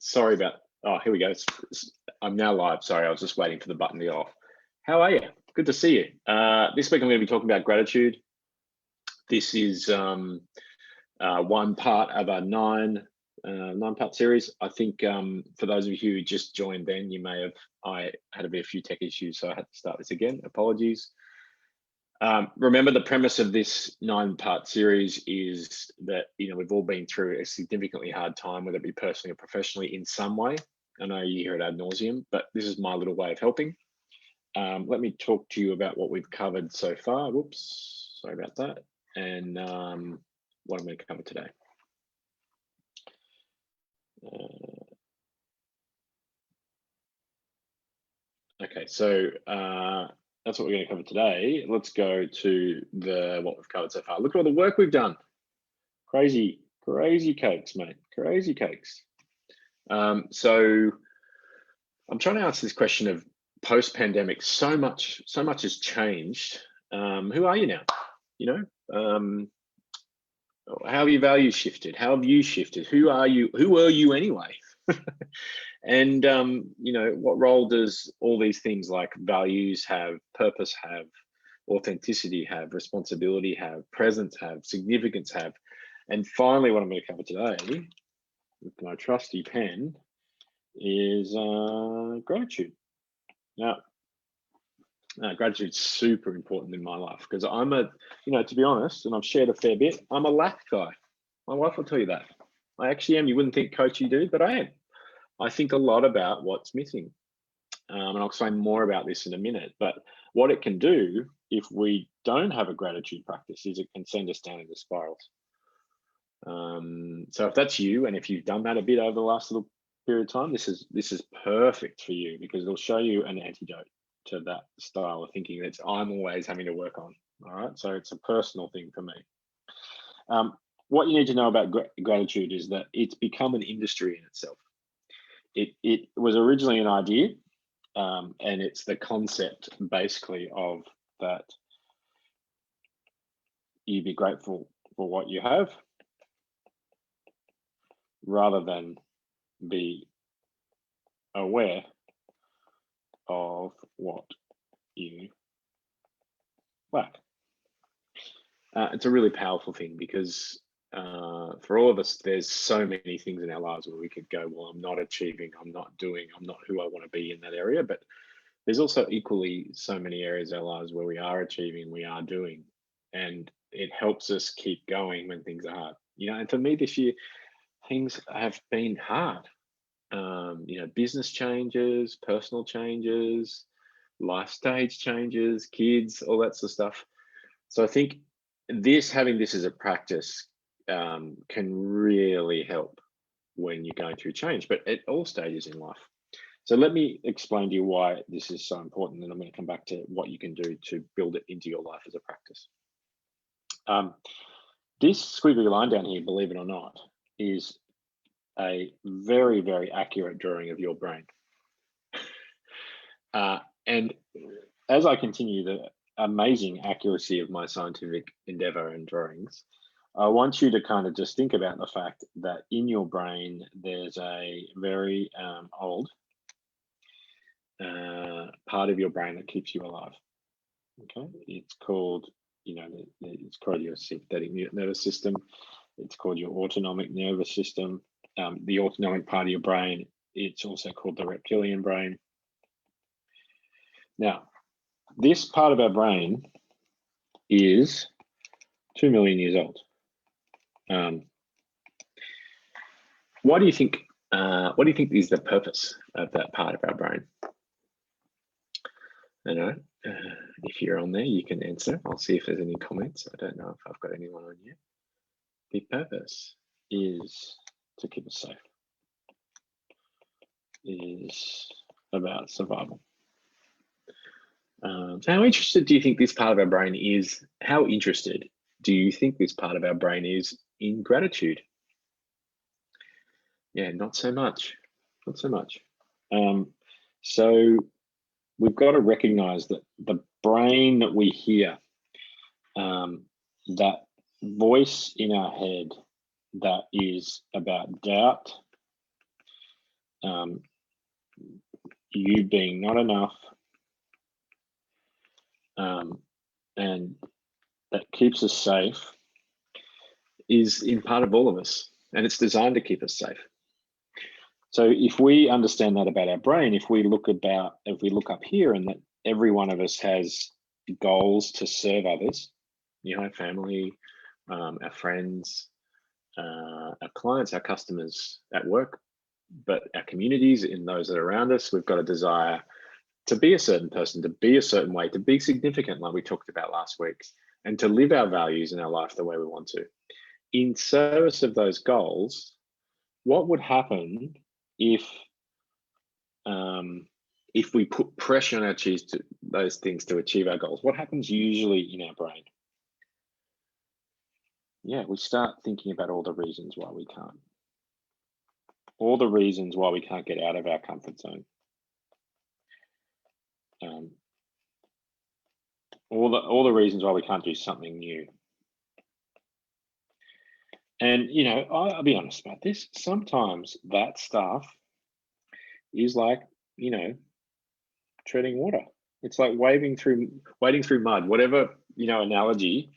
Sorry about, oh, here we go. I'm now live. Sorry, I was just waiting for the button to go off. How are you? Good to see you. This week I'm going to be talking about gratitude. This is one part of a nine-part series. I think for those of you who just joined then, you may have, I had a few tech issues, so I had to start this again. Apologies. Remember, the premise of this 9-part series is that, we've all been through a significantly hard time, whether it be personally or professionally in some way. I know you hear it ad nauseum, but this is my little way of helping. Let me talk to you about what we've covered so far. Whoops, sorry about that. And what I'm going to cover today. Okay, so that's what we're going to cover today. Let's go to what we've covered so far. Look at all the work we've done. Crazy cakes, mate. Crazy cakes. So I'm trying to answer this question of post-pandemic. So much has changed. Who are you now? How have your values shifted? How have you shifted? Who are you? Who were you anyway? And what role does all these things like values have, purpose have, authenticity have, responsibility have, presence have, significance have? And finally, what I'm going to cover today with my trusty pen is gratitude. Now, gratitude's super important in my life because I'm to be honest, and I've shared a fair bit, I'm a lack guy. My wife will tell you that. I actually am. You wouldn't think coach you do, but I am. I think a lot about what's missing. And I'll explain more about this in a minute, but what it can do if we don't have a gratitude practice is it can send us down into spirals. So if that's you, and if you've done that a bit over the last little period of time, this is perfect for you because it'll show you an antidote to that style of thinking that I'm always having to work on. All right, so it's a personal thing for me. What you need to know about gratitude is that it's become an industry in itself. It was originally an idea, and it's the concept basically of that you be grateful for what you have rather than be aware of what you lack. It's a really powerful thing because for all of us, there's so many things in our lives where we could go, well, I'm not achieving, I'm not doing, I'm not who I want to be in that area. But there's also equally so many areas of our lives where we are achieving, we are doing, and it helps us keep going when things are hard. And for me this year, things have been hard. Business changes, personal changes, life stage changes, kids, all that sort of stuff. So I think having this as a practice can really help when you're going through change, but at all stages in life. So let me explain to you why this is so important, and I'm going to come back to what you can do to build it into your life as a practice. This squiggly line down here, believe it or not, is a very, very accurate drawing of your brain. And as I continue the amazing accuracy of my scientific endeavor and drawings, I want you to kind of just think about the fact that in your brain, there's a very old part of your brain that keeps you alive. Okay, it's called, it's called your sympathetic nervous system. It's called your autonomic nervous system. The autonomic part of your brain, it's also called the reptilian brain. Now, this part of our brain is 2 million years old. What do you think is the purpose of that part of our brain? I know, if you're on there, you can answer. I'll see if there's any comments. I don't know if I've got anyone on yet. The purpose is to keep us safe. Is about survival. So how interested do you think this part of our brain is? How interested do you think this part of our brain is in gratitude? Yeah, not so much. Not so much. So we've got to recognize that the brain that we hear, that voice in our head that is about doubt, you being not enough, and that keeps us safe, is in part of all of us, and it's designed to keep us safe. So if we understand that about our brain, if we look up here, and that every one of us has goals to serve others, our family, our friends, our clients, our customers at work, but our communities, in those that are around us, we've got a desire to be a certain person, to be a certain way, to be significant, like we talked about last week, and to live our values in our life the way we want to. In service of those goals, what would happen if we put pressure on those things to achieve our goals? What happens usually in our brain? Yeah, we start thinking about all the reasons why we can't. All the reasons why we can't get out of our comfort zone. All the reasons why we can't do something new. And I'll be honest about this. Sometimes that stuff is like, treading water. It's like wading through mud. Whatever analogy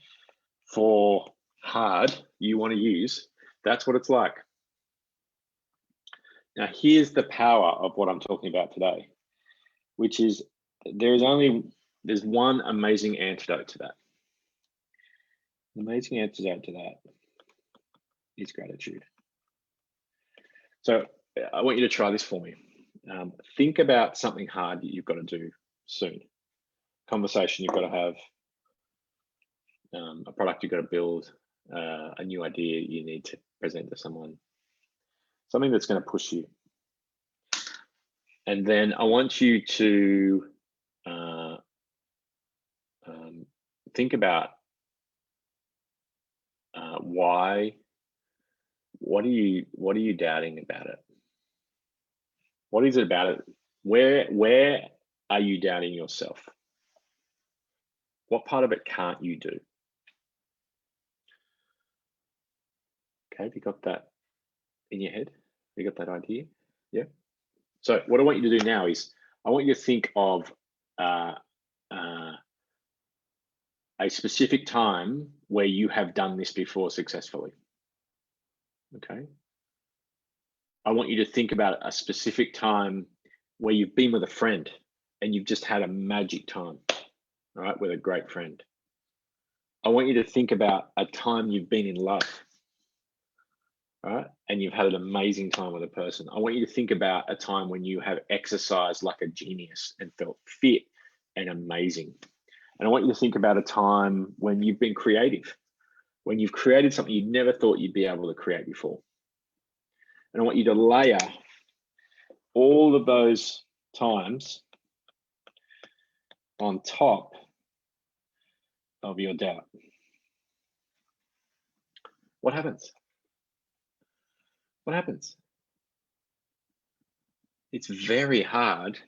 for hard you want to use, that's what it's like. Now, here's the power of what I'm talking about today, which is there's one amazing antidote to that. The amazing antidote to that is gratitude. So I want you to try this for me. Think about something hard that you've got to do soon. Conversation you've got to have, a product you've got to build, a new idea you need to present to someone, something that's going to push you. And then I want you to think about why. What are you doubting about it? What is it about it? Where are you doubting yourself? What part of it can't you do? Okay, have you got that in your head? You got that idea? Yeah. So what I want you to do now is I want you to think of a specific time where you have done this before successfully. Okay. I want you to think about a specific time where you've been with a friend and you've just had a magic time, all right, with a great friend. I want you to think about a time you've been in love, all right, and you've had an amazing time with a person. I want you to think about a time when you have exercised like a genius and felt fit and amazing. And I want you to think about a time when you've been creative, when you've created something you never thought you'd be able to create before. And I want you to layer all of those times on top of your doubt. What happens? What happens? It's very hard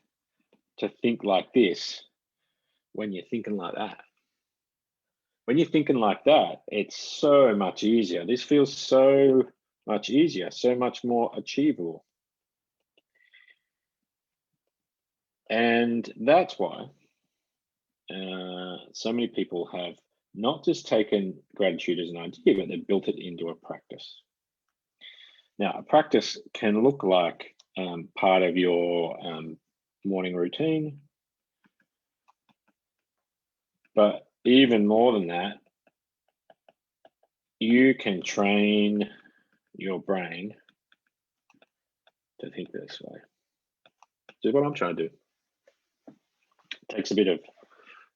to think like this when you're thinking like that. When you're thinking like that, it's so much easier. This feels so much easier, so much more achievable. And that's why so many people have not just taken gratitude as an idea, but they've built it into a practice. Now, a practice can look like part of your morning routine, but even more than that, you can train your brain to think this way. This is what I'm trying to do. It takes a bit of,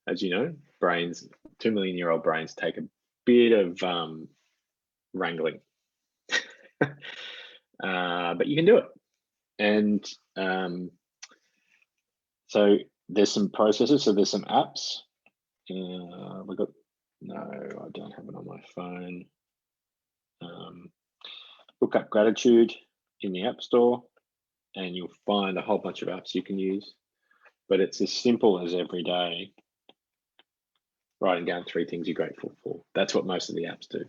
as you know, brains, 2 million-year-old brains take a bit of wrangling. But you can do it. And so there's some processes. So there's some apps. No, I don't have it on my phone. Look up gratitude in the App Store and you'll find a whole bunch of apps you can use. But it's as simple as every day writing down 3 things you're grateful for. That's what most of the apps do.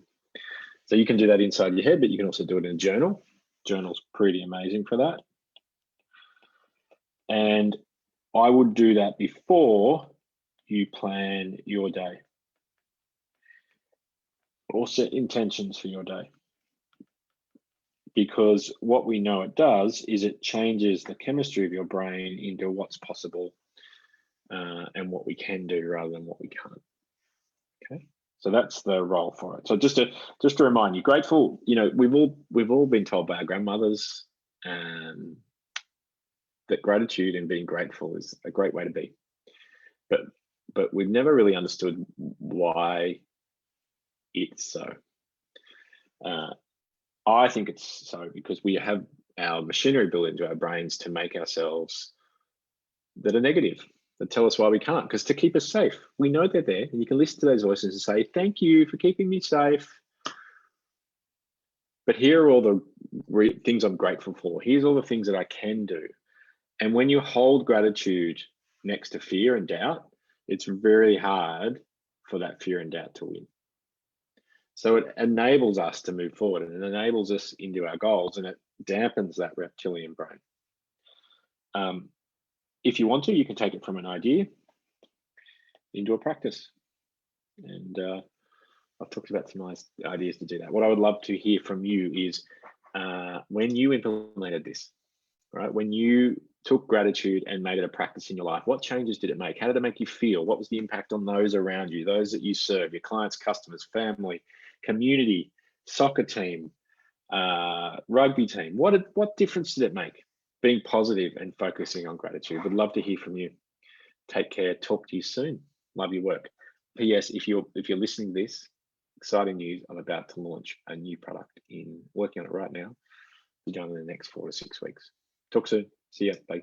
So you can do that inside your head, but you can also do it in a journal. Journal's pretty amazing for that. And I would do that before you plan your day or set intentions for your day. Because what we know it does is it changes the chemistry of your brain into what's possible and what we can do rather than what we can't. Okay, so that's the role for it. So just to remind you, grateful. You know, we've all been told by our grandmothers that gratitude and being grateful is a great way to be, but we've never really understood why it's so. I think it's so because we have our machinery built into our brains to make ourselves that are negative, that tell us why we can't, because to keep us safe. We know they're there, and you can listen to those voices and say, thank you for keeping me safe. But here are all the things I'm grateful for. Here's all the things that I can do. And when you hold gratitude next to fear and doubt, it's very hard for that fear and doubt to win. So it enables us to move forward, and it enables us into our goals, and it dampens that reptilian brain. If you want to, you can take it from an idea into a practice. And I've talked about some nice ideas to do that. What I would love to hear from you is when you implemented this, right? When you took gratitude and made it a practice in your life, what changes did it make? How did it make you feel? What was the impact on those around you, those that you serve, your clients, customers, family, community, soccer team, rugby team? What difference did it make? Being positive and focusing on gratitude. Would love to hear from you. Take care. Talk to you soon. Love your work. P.S. If you're listening to this, exciting news, I'm about to launch a new product working on it right now. Be done in the next 4 to 6 weeks. Talk soon. See ya. Bye.